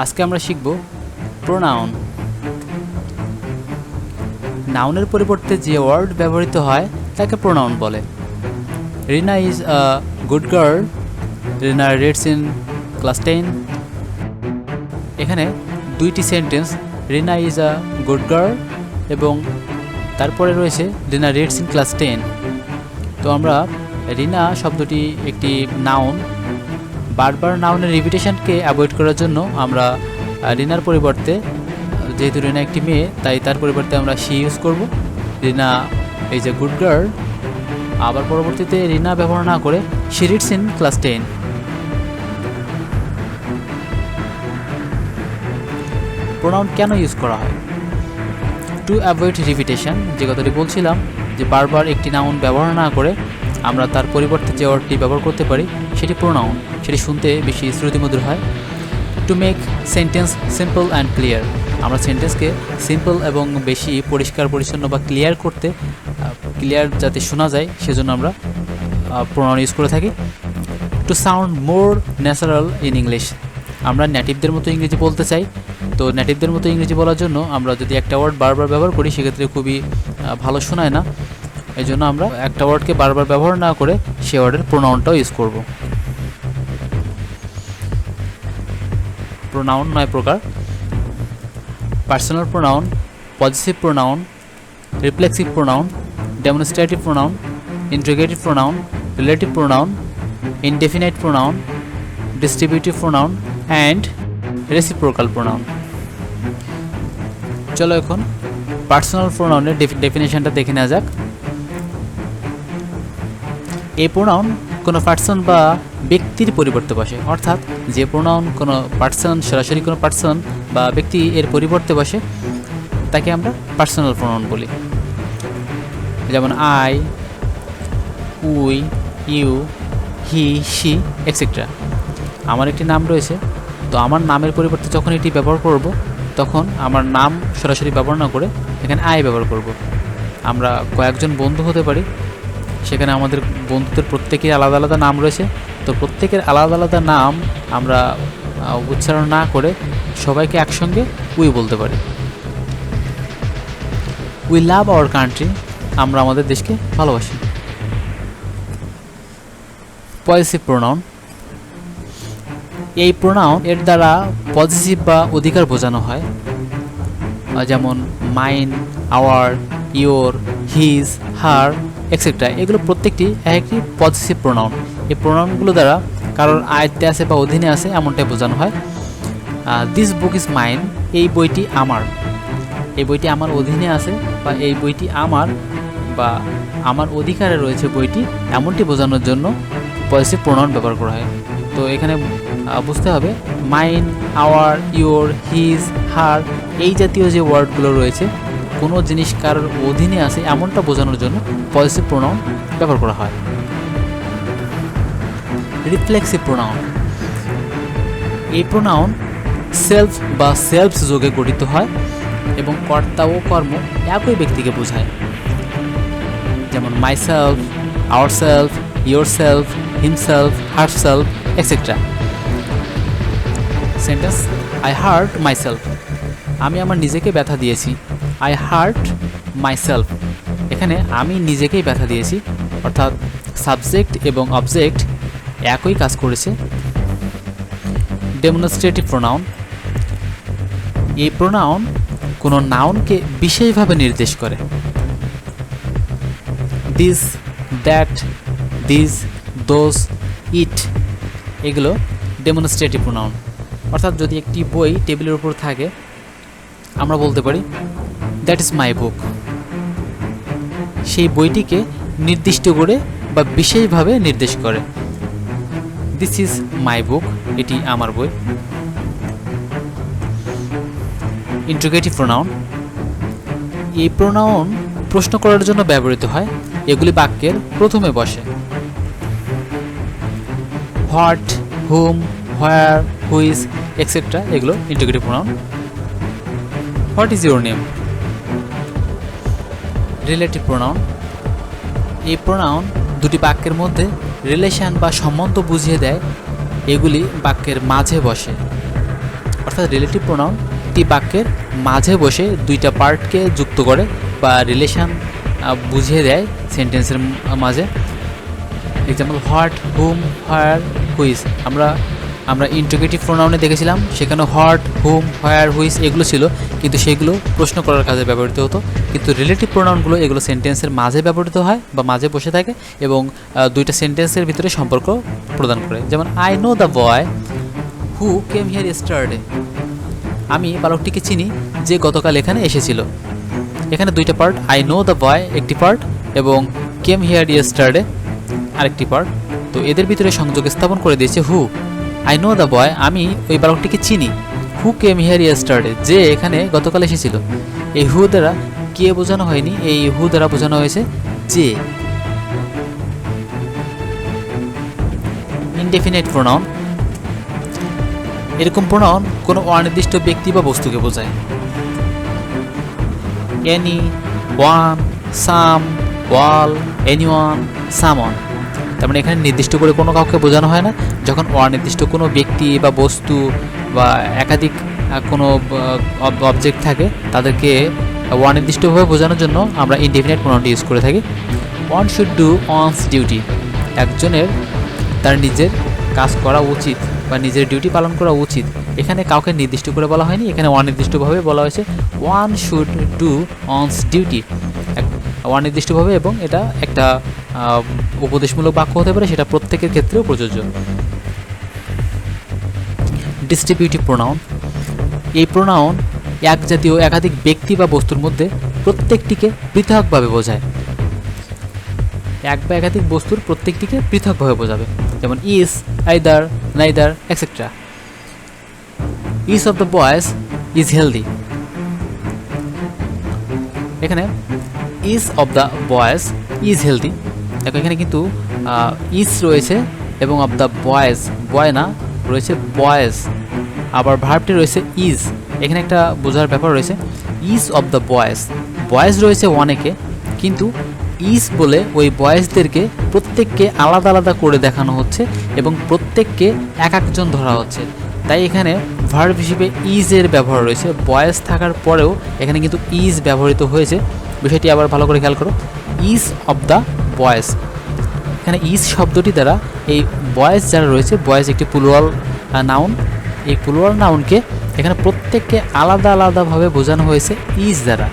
আজকে আমরা শিখব প্রোনাউন। নাউনের পরিবর্তে যে ওয়ার্ড ব্যবহৃত হয় তাকে প্রোনাউন বলে। Rina is a good girl. Rina reads in class 10। এখানে দুইটি sentence, Rina is a good girl এবং তারপরে রয়েছে রিনা রিডস ইন ক্লাস 10। তো আমরা রিনা শব্দটি একটি নাউন, বারবার নাউনের রিপিটেশনকে অ্যাভয়েড করার জন্য আমরা রিনার পরিবর্তে, যেহেতু রিনা একটি মেয়ে তাই তার পরিবর্তে আমরা শি ইউজ করব। রিনা ইজ এ গুড গার্ল। আবার পরবর্তীতে রিনা ব্যবহার না করে she reads in class 10। Pronoun কেন ইউজ করা হয়? টু অ্যাভয়েড রিপিটেশন, যে কথাটি বলছিলাম যে বারবার একটি নাউন ব্যবহার না করে আমরা তার পরিবর্তে যে ওয়ার্ডটি ব্যবহার করতে পারি সেটি প্রোনাউন, সেটি শুনতে বেশি শ্রুতিমধুর হয়। To make sentence simple and clear, আমরা সেন্টেন্সকে সিম্পল এবং বেশি পরিষ্কার পরিচ্ছন্ন বা ক্লিয়ার করতে, ক্লিয়ার যাতে শোনা যায় সেজন্য আমরা প্রোনাউন ইউজ করে থাকি। To sound more natural in English, আমরা নেটিভদের মতো ইংরেজি বলতে চাই। তো নেটিভদের মতো ইংরেজি বলার জন্য আমরা যদি একটা ওয়ার্ড বারবার ব্যবহার করি সেক্ষেত্রে খুবই ভালো শোনায় না। এই জন্য আমরা একটা ওয়ার্ডকে বারবার ব্যবহার না করে সে ওয়ার্ডের প্রোনাউনটাও ইউজ করব। প্রোনাউন 9 প্রকার: personal pronoun, positive pronoun, reflexive pronoun, demonstrative pronoun, integrative pronoun, relative pronoun, indefinite pronoun, distributive pronoun and reciprocal pronoun. চলো এখন পার্সোনাল প্রোনাউনের ডেফিনেশনটা দেখে নেওয়া যাক। এই প্রোনাউন কোনো পার্সন বা ব্যক্তির পরিবর্তে বসে, অর্থাৎ যে প্রোনাউন কোনো পার্সন, সরাসরি কোনো পার্সন বা ব্যক্তি এর পরিবর্তে বসে তাকে আমরা পার্সোনাল প্রোনাউন বলি। যেমন I, we, you, he, she etcetera. আমার একটি নাম রয়েছে, তো আমার নামের পরিবর্তে যখন এটি ব্যবহার করব তখন আমার নাম সরাসরি ব্যবহার না করে এখানে আই ব্যবহার করব। আমরা কয়েকজন বন্ধু হতে পারি, সেখানে আমাদের বন্ধুদের প্রত্যেকের আলাদা আলাদা নাম রয়েছে। তো প্রত্যেকের আলাদা আলাদা নাম আমরা উচ্চারণ না করে সবাইকে একসঙ্গে উই বলতে পারি। উই লাভ আওয়ার কান্ট্রি, আমরা আমাদের দেশকে ভালোবাসি। পজিটিভ প্রোনাউন, এই প্রোনাউন এর দ্বারা পজিটিভ বা অধিকার বোঝানো হয়, যেমন mine, our, your, his, her etcetera. এগুলো প্রত্যেকটি একটি পজিটিভ প্রোনাউন। এই প্রোনাউনগুলো দ্বারা কারোর আয়ত্তে আছে বা অধীনে আছে এমনটাই বোঝানো হয়। দিস বুক ইজ মাইন, এই বইটি আমার, এই বইটি আমার অধীনে আছে বা এই বইটি আমার বা আমার অধিকারে রয়েছে বইটি, এমনটি বোঝানোর জন্য পজিটিভ প্রোনাউন ব্যবহার করা হয়। তো এখানে বুঝতে হবে মাইন, আওয়ার, ইয়োর, হিজ, হার এই জাতীয় যে ওয়ার্ডগুলো রয়েছে কোনো জিনিস কারোর অধীনে আছে এমনটা বোঝানোর জন্য পজিটিভ প্রোনাউন ব্যবহার করা হয়। রিফ্লেক্সিভ প্রোনাউন, এই প্রোনাউন সেলফ বা সেলফস যোগে গঠিত হয় এবং কর্তা ও কর্ম একই ব্যক্তিকে বোঝায়। যেমন my self, our self, your self, himself, herself etcetera. Sentence: I hurt my self, আমি আমার নিজেকে ব্যথা দিয়েছি। আই হার্ট মাই সেলফ, এখানে আমি নিজেকেই ব্যথা দিয়েছি, অর্থাৎ সাবজেক্ট এবং অবজেক্ট একই কাজ করেছে। ডেমনস্ট্রেটিভ প্রোনাউন, এই প্রোনাউন কোনো নাউনকে বিশেষভাবে নির্দেশ করে। দিস, দ্যাট, দিস, দোজ, ইট এগুলো ডেমনস্ট্রেটিভ প্রোনাউন। অর্থাৎ যদি একটি বই টেবিলের উপর থাকে আমরা বলতে পারি দ্যাট ইজ মাই বুক, সেই বইটিকে নির্দিষ্ট করে বা বিশেষভাবে নির্দেশ করে। দিস ইজ মাই বুক, এটি আমার বই। ইন্টিগ্রেটিভ প্রোনাউন, এই প্রোনাউন প্রশ্ন করার জন্য ব্যবহৃত হয়, এগুলি বাক্যের প্রথমে বসে। What, whom, where, whose etcetera এগুলো interrogative pronoun. What is your name? Relative pronoun, এই প্রোনাউন দুটি বাক্যের মধ্যে রিলেশন বা সম্বন্ধ বুঝিয়ে দেয়, এগুলি বাক্যের মাঝে বসে। অর্থাৎ রিলেটিভ প্রোনাউনটি বাক্যের মাঝে বসে দুইটা পার্টকে যুক্ত করে বা রিলেশন বুঝিয়ে দেয় সেন্টেন্সের মাঝে। Example what, whom, where, whose. আমরা ইন্টিগ্রেটিভ প্রোনাউনে দেখেছিলাম, সেখানে হোয়াট, হুম, হোয়ার, হুইজ এগুলো ছিল, কিন্তু সেগুলো প্রশ্ন করার কাজে ব্যবহৃত হতো। কিন্তু রিলেটিভ প্রোনাউনগুলো এগুলো সেন্টেন্সের মাঝে ব্যবহৃত হয় বা মাঝে বসে থাকে এবং দুইটা সেন্টেন্সের ভিতরে সম্পর্ক প্রদান করে। যেমন I know the boy who came here yesterday. আমি বালকটিকে চিনি যে গতকাল এখানে এসেছিল। এখানে দুইটা part, I know the boy একটি পার্ট এবং কেম হিয়ার ইয়েস্টারডে আরেকটি পার্ট। তো এদের ভিতরে সংযোগ স্থাপন করে দিয়েছে হু। আই নো দ্য বয়, আমি ওই বালকটিকে চিনি। হু কেম হিয়ার ইয়েস্টারডে, যে এখানে গতকাল এসেছিল। এই হু দ্বারা কে বোঝানো হয়নি, এই হু দ্বারা বোঝানো হয়েছে যে। ইনডেফিনাইট প্রোনাউন, এরকম প্রোনাউন কোনো অনির্দিষ্ট ব্যক্তি বা বস্তুকে বোঝায়। এনি, ওয়ান, সাম, ওয়াল, এনিওয়ান, সামন। তার মানে এখানে নির্দিষ্ট করে কোনো কাউকে বোঝানো হয় না। যখন অনির্দিষ্ট কোনো ব্যক্তি বা বস্তু বা একাধিক কোনো অবজেক্ট থাকে, তাদেরকে অনির্দিষ্টভাবে বোঝানোর জন্য আমরা ইনডেফিনাইট প্রোনাউনটি ইউজ করে থাকি। One should do one's duty, একজনের তার নিজের কাজ করা উচিত বা নিজের ডিউটি পালন করা উচিত। এখানে কাউকে নির্দিষ্ট করে বলা হয়নি, এখানে অনির্দিষ্টভাবে বলা হয়েছে one should do one's duty, অনির্দিষ্টভাবে, এবং এটা একটা উপদেশমূলক বাক্য হতে পারে, সেটা প্রত্যেকের ক্ষেত্রেও প্রযোজ্য। ডিস্ট্রিবিউটিভ প্রোনাউন, এই প্রোনাউন এক জাতীয় একাধিক ব্যক্তি বা বস্তুর মধ্যে প্রত্যেকটিকে পৃথকভাবে বোঝায়। এক বা একাধিক বস্তুর প্রত্যেকটিকে পৃথকভাবে বোঝাবে। যেমন each, either, neither, etcetera. Each of the boys is healthy. এখানে each of the boys is healthy, দেখো এখানে কিন্তু ইজ রয়েছে এবং অফ দ্য বয়েজ, বয় না, রয়েছে বয়েজ। আবার ভার্বটি রয়েছে ইজ। এখানে একটা বোঝার ব্যাপার রয়েছে। Is of the boys, boys রয়েছে অনেকে, কিন্তু ইজ বলে ওই বয়েজদেরকে প্রত্যেককে আলাদা আলাদা করে দেখানো হচ্ছে এবং প্রত্যেককে এক একজন ধরা হচ্ছে। তাই এখানে ভার্ব হিসেবে ইজের ব্যবহার রয়েছে। বয়েজ থাকার পরেও এখানে কিন্তু ইজ ব্যবহৃত হয়েছে। বিষয়টি আবার ভালো করে খেয়াল করো। ইজ অফ দ্য বয়েজ, এখানে ইজ শব্দটি দ্বারা এই বয়েজ যারা রয়েছে, বয়েজ একটি প্লুরাল নাউন। এই প্লুরাল নাউনকে এখানে প্রত্যেককে আলাদা আলাদাভাবে বোঝানো হয়েছে ইজ দ্বারা।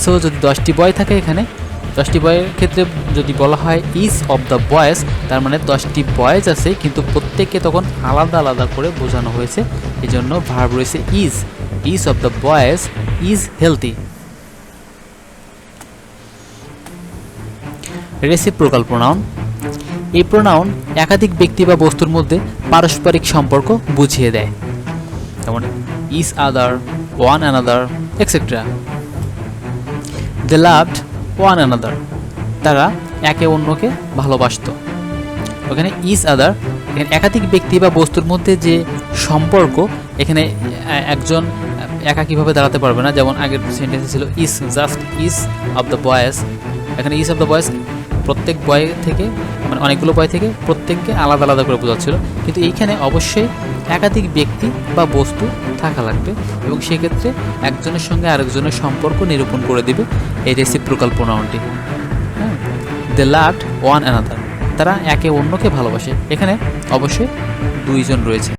সো যদি 10টি বয় থাকে, এখানে 10টি বয়ের ক্ষেত্রে যদি বলা হয় ইজ অফ দ্য বয়েজ, তার মানে 10টি বয়েজ আছে, কিন্তু প্রত্যেককে তখন আলাদা আলাদা করে বোঝানো হয়েছে। এই জন্য ভার্ব রয়েছে is. Is of the boys is healthy. Reciprocal pronoun, এই প্রোনাউন একাধিক ব্যক্তি বা বস্তুর মধ্যে পারস্পরিক সম্পর্ক বুঝিয়ে দেয়। যেমন each other, one another, etcetera. They loved one another, তারা একে অন্যকে ভালোবাসত। ওখানে ইজ আদার, এখানে একাধিক ব্যক্তি বা বস্তুর মধ্যে যে সম্পর্ক, এখানে একজন একা কীভাবে দাঁড়াতে পারবে না। যেমন আগের সেন্টেন্সে ছিল is just is of the boys, এখানে ইজ অফ দ্য বয়েজ প্রত্যেক বয় থেকে, মানে অনেকগুলো বয় থেকে প্রত্যেককে আলাদা আলাদা করে বোঝাচ্ছিল। কিন্তু এইখানে অবশ্যই একাধিক ব্যক্তি বা বস্তু থাকা লাগবে এবং সেক্ষেত্রে একজনের সঙ্গে আরেকজনের সম্পর্ক নিরূপণ করে দিবে এই রেসিপ্রোকাল প্রোনাউনটি। হ্যাঁ, দে লাভড ওয়ান অ্যানাদার, তারা একে অন্যকে ভালোবাসে। এখানে অবশ্যই দুইজন রয়েছে।